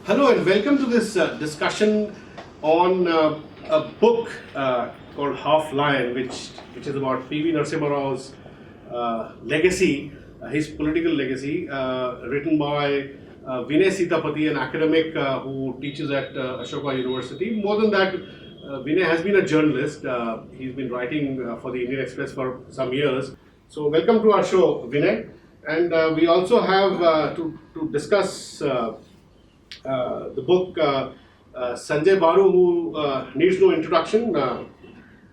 Hello and welcome to this discussion on a book called Half Lion, which is about p.v.narasimharao's legacy, his political legacy, written by Vinay Sitapati, an academic who teaches at Ashoka University. More than that, Vinay has been a journalist. He's been writing for the Indian Express for some years. So welcome to our show, Vinay. And we also have to discuss the book Sanjaya Baru, who needs no introduction.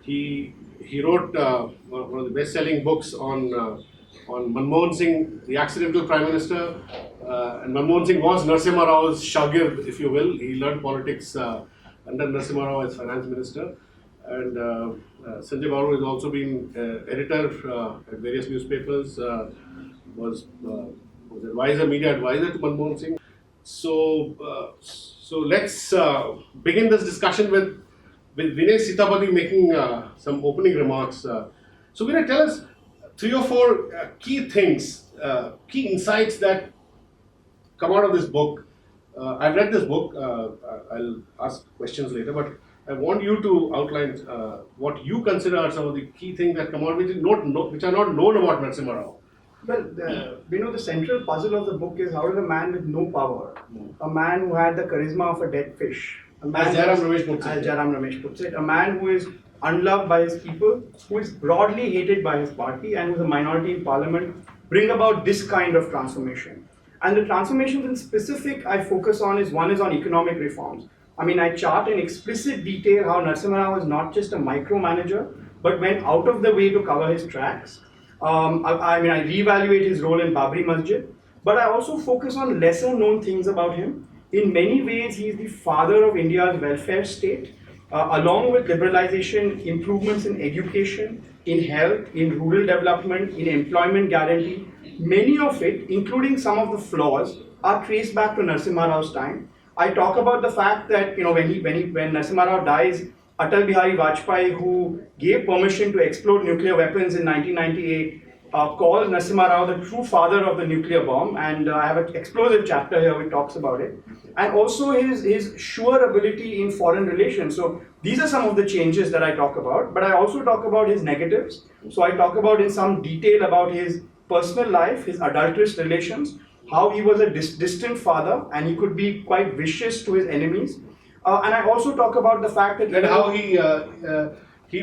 He wrote one of the best-selling books on Manmohan Singh, the accidental Prime Minister, and Manmohan Singh was Narasimha Rao's shagird, if you will. He learned politics under Narasimha Rao as Finance Minister. And Sanjaya Baru has also been editor at various newspapers, was media advisor to Manmohan Singh. So let's begin this discussion with Vinay Sitapati making some opening remarks. So Vinay, tell us 3 or 4 key things, key insights that come out of this book. I've read this book. I'll ask questions later, but I want you to outline what you consider are some of the key things that come out, which are not known about Narasimha Rao. Well, the central puzzle of the book is how does a man with no power, a man who had the charisma of a dead fish, As Jairam Ramesh puts it, a man who is unloved by his people, who is broadly hated by his party, and who is a minority in parliament, bring about this kind of transformation. And the transformations in specific I focus on one is on economic reforms. I mean, I chart in explicit detail how Narasimha Rao was not just a micromanager, but went out of the way to cover his tracks. I reevaluate his role in Babri Masjid, but I also focus on lesser known things about him. In many ways, he is the father of India's welfare state, along with liberalization, improvements in education, in health, in rural development, in employment guarantee. Many of it, including some of the flaws, are traced back to Narasimha Rao's time. I talk about the fact that when Narasimha Rao dies, Atal Bihari Vajpayee, who gave permission to explode nuclear weapons in 1998, calls Narasimha Rao the true father of the nuclear bomb, and I have an explosive chapter here which talks about it. And also his sure ability in foreign relations. So these are some of the changes that I talk about, but I also talk about his negatives. So I talk about in some detail about his personal life, his adulterous relations, how he was a distant father and he could be quite vicious to his enemies. And I also talk about the fact that... And how he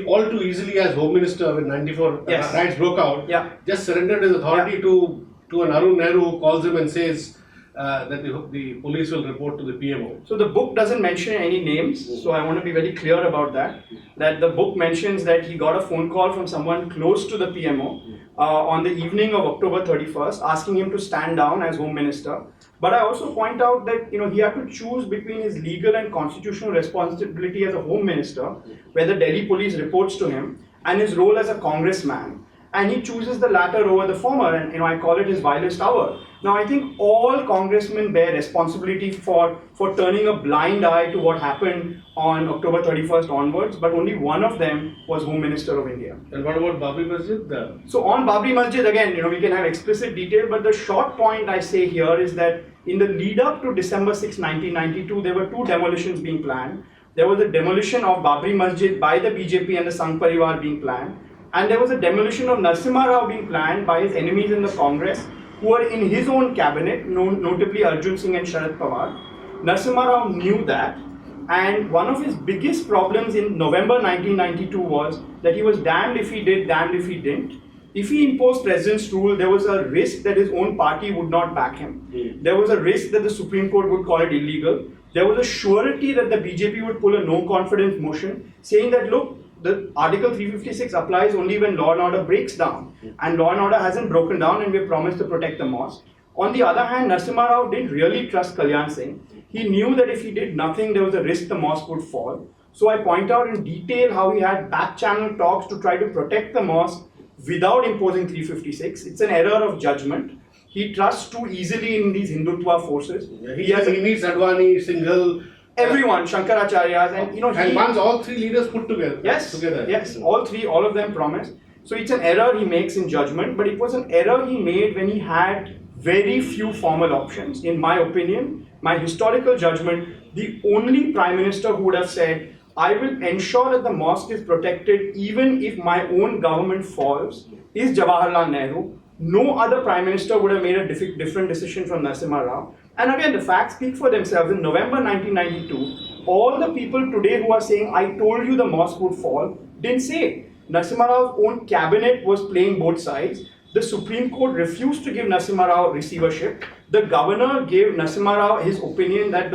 all too easily as Home Minister when 94 riots broke out, just surrendered his authority to an Arun Nehru who calls him and says that the police will report to the PMO. So the book doesn't mention any names, so I want to be very clear about that. That the book mentions that he got a phone call from someone close to the PMO on the evening of October 31st, asking him to stand down as Home Minister. But I also point out that he had to choose between his legal and constitutional responsibility as a Home Minister, where the Delhi police reports to him, and his role as a congressman. And he chooses the latter over the former, and I call it his vilest hour. Now I think all congressmen bear responsibility for turning a blind eye to what happened on October 31st onwards, but only one of them was Home Minister of India. And what about Babri Masjid? So on Babri Masjid, again, we can have explicit detail, but the short point I say here is that in the lead up to December 6, 1992, there were 2 demolitions being planned. There was a demolition of Babri Masjid by the BJP and the Sangh Parivar being planned. And there was a demolition of Narasimha Rao being planned by his enemies in the Congress, who were in his own cabinet, notably Arjun Singh and Sharad Pawar. Narasimha Rao knew that, and one of his biggest problems in November 1992 was that he was damned if he did, damned if he didn't. If he imposed president's rule, there was a risk that his own party would not back him. There was a risk that the Supreme Court would call it illegal. There was a surety that the BJP would pull a no-confidence motion, saying that, look, the Article 356 applies only when law and order breaks down. And law and order hasn't broken down, and we promised to protect the mosque. On the other hand, Narasimha Rao didn't really trust Kalyan Singh. He knew that if he did nothing, there was a risk the mosque would fall. So I point out in detail how he had back-channel talks to try to protect the mosque without imposing 356. It's an error of judgment. He trusts too easily in these Hindutva forces. He meets Advani, Singhal, everyone, Shankaracharyas, and once all 3 leaders put together. Yes, all of them promised. So it's an error he makes in judgment, but it was an error he made when he had very few formal options. In my opinion, my historical judgment, the only Prime Minister who would have said, I will ensure that the mosque is protected even if my own government falls, is Jawaharlal Nehru. No other Prime Minister would have made a different decision from Narasimha Rao. And again, the facts speak for themselves. In November 1992, all the people today who are saying, I told you the mosque would fall, didn't say it. Narasimha Rao's own cabinet was playing both sides. The Supreme Court refused to give Narasimha Rao receivership. The governor gave Narasimha Rao his opinion that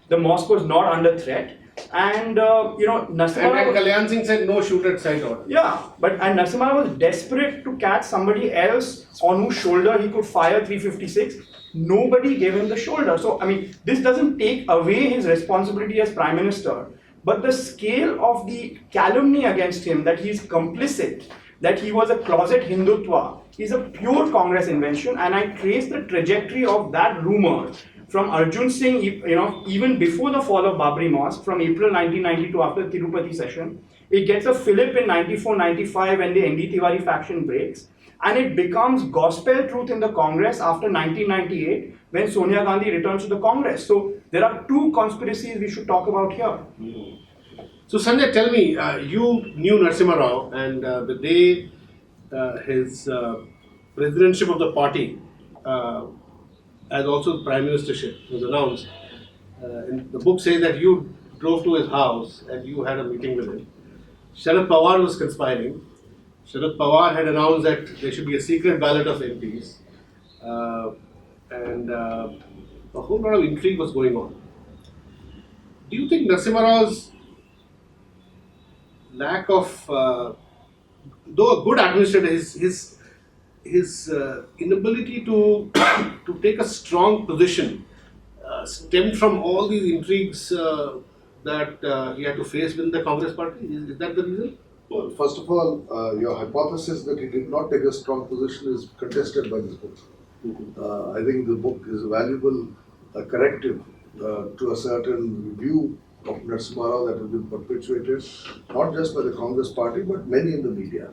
the mosque was not under threat. And Narasimha Rao... And Kalyan Singh said no shoot at sight order. Yeah, and Narasimha Rao was desperate to catch somebody else on whose shoulder he could fire 356. Nobody gave him the shoulder. So, I mean, this doesn't take away his responsibility as Prime Minister. But the scale of the calumny against him, that he's complicit, that he was a closet Hindutva, is a pure Congress invention. And I trace the trajectory of that rumor from Arjun Singh, even before the fall of Babri Mosque, from April 1992 after the Tirupati session. It gets a fillip in 94-95 when the ND Tiwari faction breaks. And it becomes gospel truth in the Congress after 1998 when Sonia Gandhi returns to the Congress. So there are two conspiracies we should talk about here. So Sanjay, tell me, you knew Narasimha Rao, and the day his presidentship of the party, as also Prime Ministership, was announced, the book says that you drove to his house and you had a meeting with him. Sharad Pawar was conspiring. Sharad Pawar had announced that there should be a secret ballot of MPs, and a whole lot of intrigue was going on. Do you think Narasimha Rao's lack of, though a good administrator, his inability to take a strong position stemmed from all these intrigues that he had to face within the Congress party? Is that the reason? Well, first of all, your hypothesis that he did not take a strong position is contested by this book. I think the book is a valuable corrective to a certain view of Narasimha Rao that has been perpetuated, not just by the Congress party, but many in the media.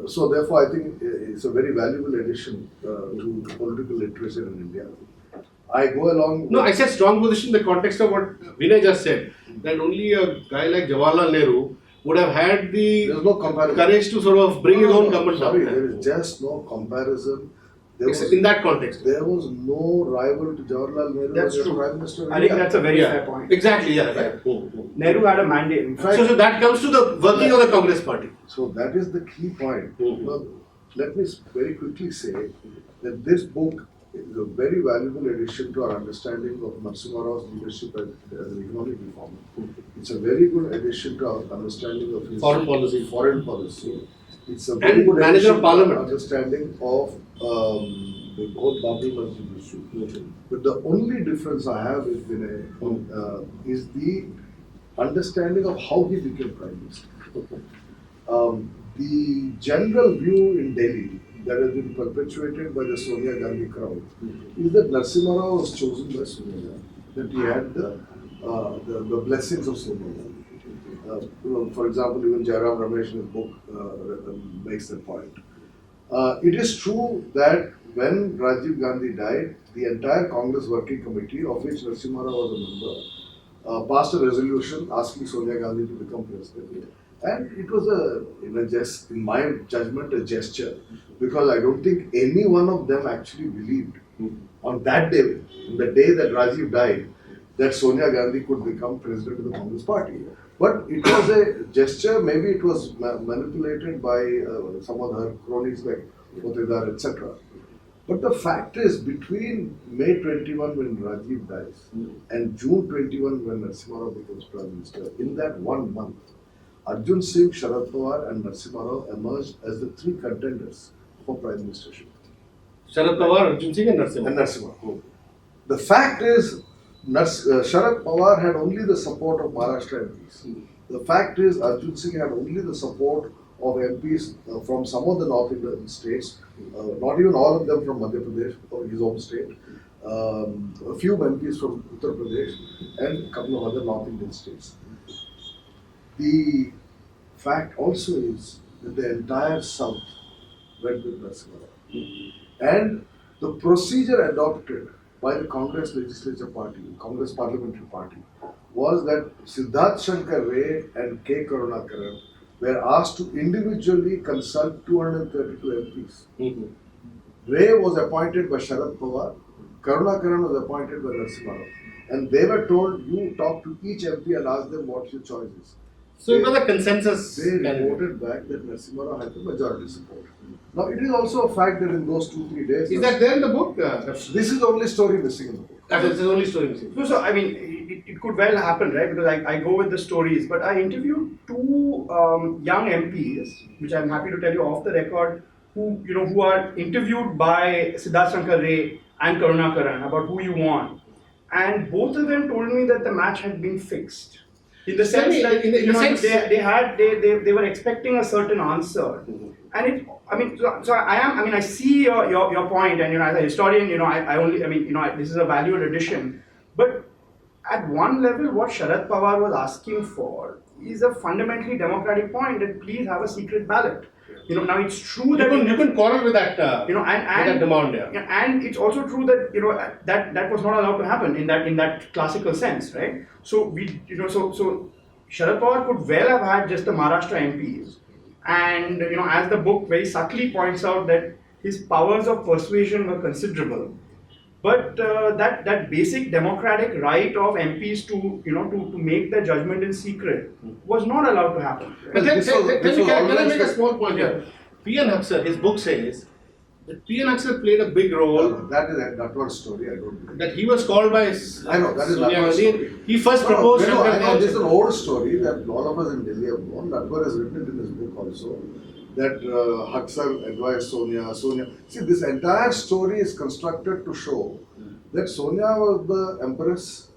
So therefore, I think it's a very valuable addition to political literature in India. I go along. No, I said strong position in the context of what Vinay just said, that only a guy like Jawaharlal Nehru would have had the courage to sort of bring his own government down. There is just no comparison. In that context. There was no rival to Jawaharlal Nehru. That's as true. Prime Minister of I think India. that's a very fair point. Exactly, yeah. Right. Nehru had a mandate. In fact, So that comes to the working of the Congress party. So that is the key point. Now, let me very quickly say that this book is a very valuable addition to our understanding of Narasimha Rao's leadership as an economic reformer. It's a very good addition to our understanding of his Foreign policy. It's a very And good manager addition of to our parliament. understanding of the whole Babri Masjid issue. But the only difference I have with Vinay is the understanding of how he became Prime Minister. The general view in Delhi that has been perpetuated by the Sonia Gandhi crowd is that Narasimha Rao was chosen by Sonia Gandhi, that he had the blessings of Sonia Gandhi. For example, even Jairam Ramesh in his book makes that point. It is true that when Rajiv Gandhi died, the entire Congress working committee, of which Narasimha Rao was a member, passed a resolution asking Sonia Gandhi to become president. And it was in my judgment, a gesture, because I don't think any one of them actually believed on that day, the day that Rajiv died, that Sonia Gandhi could become president of the Congress party. But it was a gesture, maybe it was manipulated by some of her cronies like Potedar, etc. But the fact is, between May 21 when Rajiv dies and June 21 when Narasimha Rao becomes Prime Minister, in that 1 month, Arjun Singh, Sharad Pawar and Narasimha Rao emerged as the three contenders for Prime Ministership. Sharad Pawar, Arjun Singh and Narasimha. The fact is, Sharad Pawar had only the support of Maharashtra MPs. The fact is, Arjun Singh had only the support of MPs from some of the North Indian states, not even all of them from Madhya Pradesh or his own state, a few MPs from Uttar Pradesh and a couple of other North Indian states. The fact also is that the entire South went with Narasimha Rao. And the procedure adopted by the Congress Legislature Party, Congress Parliamentary Party, was that Siddharth Shankar Ray and K. Karunakaran were asked to individually consult 232 MPs. Ray was appointed by Sharad Pawar, Karunakaran was appointed by Narasimha Rao. And they were told, you talk to each MP and ask them what your choice is. So it was a consensus. They reported back that Narasimha Rao had the majority support. Now it is also a fact that in those 2-3 days. Is that there in the book? This is the only story missing in the book. This is the only story missing. So I mean, it could well happen, right? Because I go with the stories, but I interviewed two young MPs, which I'm happy to tell you off the record, who are interviewed by Siddharth Shankar Ray and Karunakaran about who you want, and both of them told me that the match had been fixed. In the sense that they were expecting a certain answer, and I see your point, and as a historian, this is a valued addition, but at one level, what Sharad Pawar was asking for is a fundamentally democratic point that please have a secret ballot. Now it's true that you can quarrel with that. And that demand. And it's also true that that was not allowed to happen in that classical sense, right? So so Sharad Pawar could well have had just the Maharashtra MPs, and as the book very subtly points out that his powers of persuasion were considerable, but that basic democratic right of MPs to make their judgment in secret was not allowed to happen. But then, can I make a small point here? P.N. Haksar, his book says that P.N. Haksar played a big role. That was story, I don't believe. That he was called by I know, that is Natwar's story. He first proposed. I know, this is an old story that all of us in Delhi have known. Natwar has written it in his book also. That Haksar advised Sonia. See, this entire story is constructed to show that Sonia was the empress,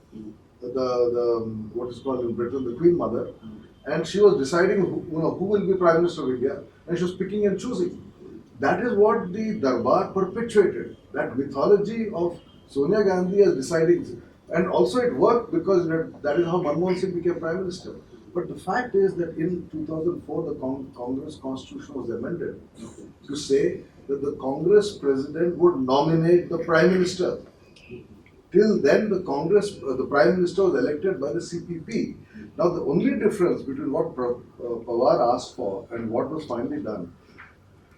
the what is called in Britain, the Queen Mother, and she was deciding who will be Prime Minister of India, and she was picking and choosing. That is what the Darbar perpetuated. That mythology of Sonia Gandhi as deciding, and also it worked because that is how Manmohan Singh became Prime Minister. But the fact is that in 2004, the Congress Constitution was amended to say that the Congress President would nominate the Prime Minister. Till then, the Prime Minister was elected by the CPP. Now, the only difference between what Pawar asked for and what was finally done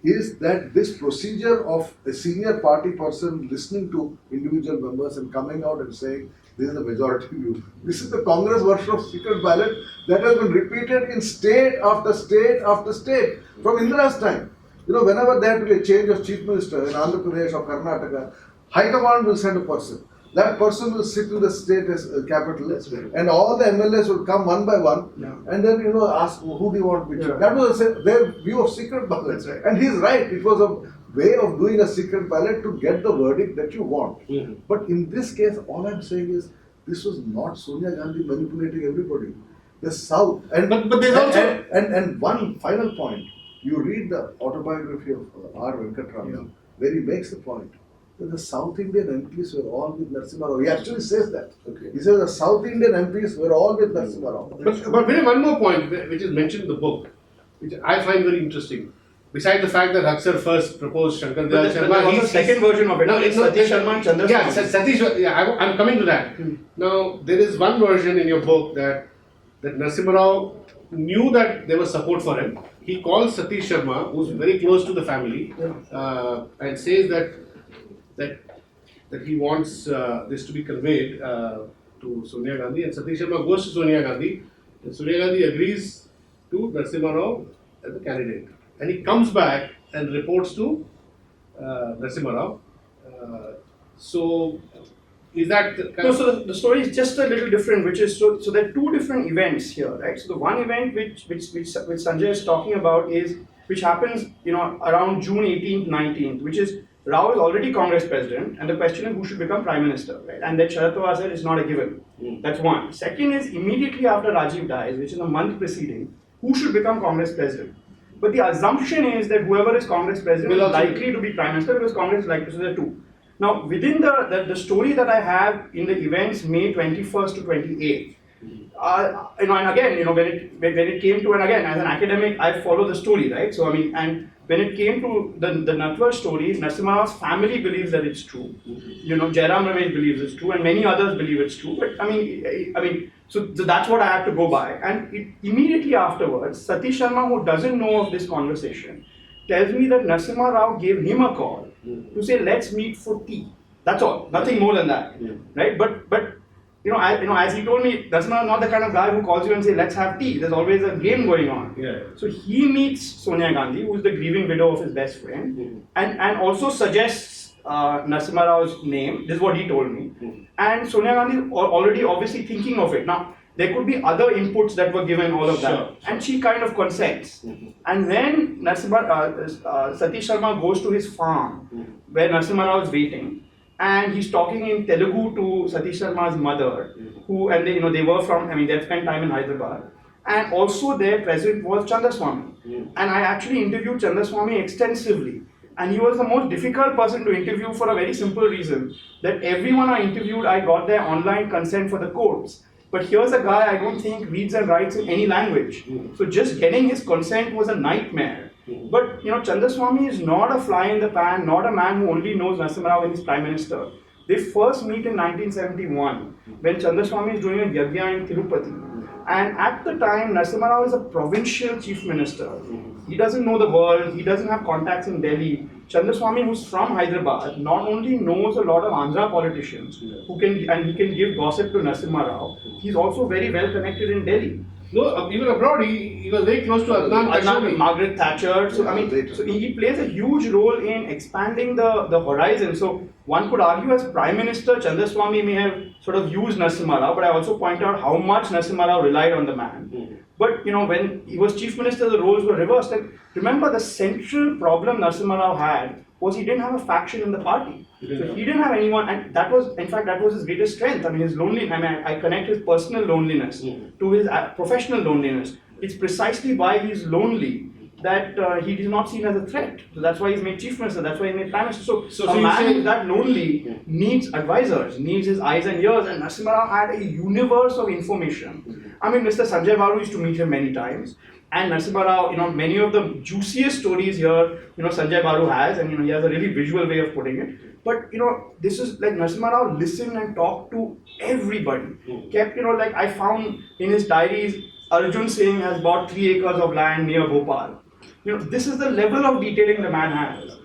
is that this procedure of a senior party person listening to individual members and coming out and saying, this is the majority view. This is the Congress version of secret ballot that has been repeated in state after state after state from Indira's time. Whenever there had to be a change of chief minister in Andhra Pradesh or Karnataka, High Command will send a person. That person will sit in the state capital, and all the MLAs will come one by one, and then ask who do you want to be chief. That was their view of secret ballot, and he's right. It was a way of doing a secret ballot to get the verdict that you want. But in this case, all I'm saying is this was not Sonia Gandhi manipulating everybody. The South, and but there's also and one final point. You read the autobiography of R. Venkataraman, where he makes the point that the South Indian MPs were all with Narasimha Rao. He actually says that. He says the South Indian MPs were all with Narasimha Rao. But one more point which is mentioned in the book, which I find very interesting. Besides the fact that Haksar first proposed Shankar Dayal Sharma, he's second version of it. Satish Sharma and Chandra. Yeah, Satish. I'm coming to that. Now there is one version in your book that Narasimha Rao knew that there was support for him. He calls Satish Sharma, who's very close to the family, and says that he wants this to be conveyed to Sonia Gandhi, and Satish Sharma goes to Sonia Gandhi, and Sonia Gandhi agrees to Narasimha Rao as a candidate, and he comes back and reports to Narasimha Rao. So is that so the story is just a little different, which is so there are two different events here, right? So the one event which Sanjaya is talking about is which happens around June 18th, 19th, which is Rao is already Congress president, and the question is who should become prime minister, right? And that Sharad Pawar said is not a given. That's one. Second is immediately after Rajiv dies, which is a month preceding, who should become Congress president. But the assumption is that whoever is Congress president is likely to be prime minister because Congress is likely. So there are two. Now within the story that I have in the events May 21st to 28th, and again, when it came to, and again, as an academic, I follow the story, right? So I mean, and when it came to the Natwar stories, Narasimha Rao's family believes that it's true. You know, Jairam Ramesh believes it's true, and many others believe it's true. But so that's what I have to go by. And immediately afterwards, Satish Sharma, who doesn't know of this conversation, tells me that Narasimha Rao gave him a call to say, let's meet for tea. That's all, nothing more than that, right? But as he told me, Narasimha Rao is not the kind of guy who calls you and say, let's have tea. There's always a game going on. So he meets Sonia Gandhi, who is the grieving widow of his best friend, and also suggests Narasimha Rao's name. This is what he told me. And Sonia Gandhi is already obviously thinking of it. Now, there could be other inputs that were given, all of that. And she kind of consents. And then Satish Sharma goes to his farm, where Narasimha Rao is waiting. And he's talking in Telugu to Satish Sharma's mother, they were from, they've spent time in Hyderabad. And also there present was Chandaswamy. And I actually interviewed Chandaswamy extensively. And he was the most difficult person to interview for a very simple reason, that everyone I interviewed, I got their online consent for the courts. But here's a guy I don't think reads and writes in any language. So just getting his consent was a nightmare. But Chandaswamy is not a fly in the pan, not a man who only knows Narasimha Rao when he's Prime Minister. They first meet in 1971 when Chandaswamy is doing a yagya in Tirupati. And at the time, Narasimha Rao is a provincial chief minister. He doesn't know the world, he doesn't have contacts in Delhi. Chandaswamy, who's from Hyderabad, not only knows a lot of Andhra politicians he can give gossip to Narasimha Rao, he's also very well connected in Delhi. No, even abroad, he was very close to Adnan Margaret Thatcher. So he plays a huge role in expanding the horizon. So one could argue as Prime Minister, Chandaswamy may have sort of used Narasimha Rao, but I also point out how much Narasimha Rao relied on the man. But when he was Chief Minister, the roles were reversed. And remember, the central problem Narasimha Rao had was he didn't have a faction in the party. So he didn't have anyone, and that was his greatest strength. His loneliness. I connect his personal loneliness to his professional loneliness. It's precisely why he's lonely that he is not seen as a threat. So that's why he's made Chief Minister, that's why he made Prime Minister. So a man who's that lonely needs advisors, needs his eyes and ears, and Narasimha Rao had a universe of information. Mr. Sanjaya Baru used to meet him many times. And Narasimha Rao, many of the juiciest stories here, Sanjay Baru has, and he has a really visual way of putting it. But this is like Narasimha Rao listened and talked to everybody. Kept, like I found in his diaries, Arjun Singh has bought 3 acres of land near Bhopal. This is the level of detailing the man has.